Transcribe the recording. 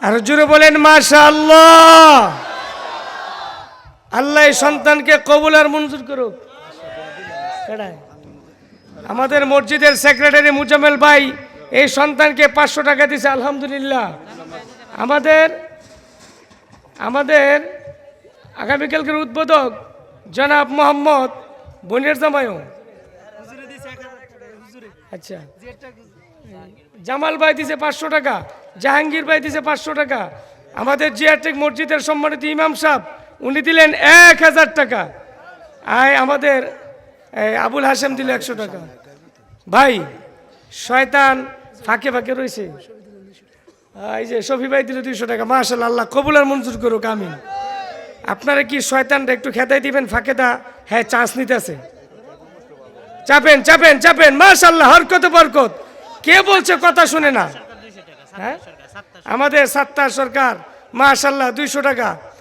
আর জোরে বলেন মাশাআল্লাহ। আল্লাহ এই সন্তানকে কবুল আর মঞ্জুর করুক। আমাদের মসজিদের সেক্রেটারি মুজাম্মেল ভাই এই সন্তানকে 500 টাকা দিয়েছে, আলহামদুলিল্লাহ। আমাদের আগামীকালকের উদ্বোধক জনাব মোহাম্মদ বনির জামাইও, আচ্ছা, জামাল ভাই দিছে 500 টাকা, জাহাঙ্গীর ভাই দিছে 500 টাকা, আমাদের জিয়াটেক মসজিদের সম্মানিত ইমাম সাহেব উনি দিলেন 1000 টাকা, আমাদের আবুল হাশেম দিল 100 টাকা। ভাই শয়তান ফাঁকে ফাঁকে রয়েছে, এই যে শফি ভাই দিল 200 টাকা। মাশাআল্লাহ, আল্লাহ কবুল আর মঞ্জুর করুক, আমিন। আপনারা কি শয়তানটা একটু খেদাই দিবেন ফাঁকে দা? হ্যাঁ, চান্স নিতেছে, চাপেন চাপেন চাপেন। মাশাআল্লাহ, হরকত বরকত। কে বলছে কথা শুনে না? হ্যাঁ, আমাদের সাত্তার সরকার মাশাআল্লাহ 200 টাকা।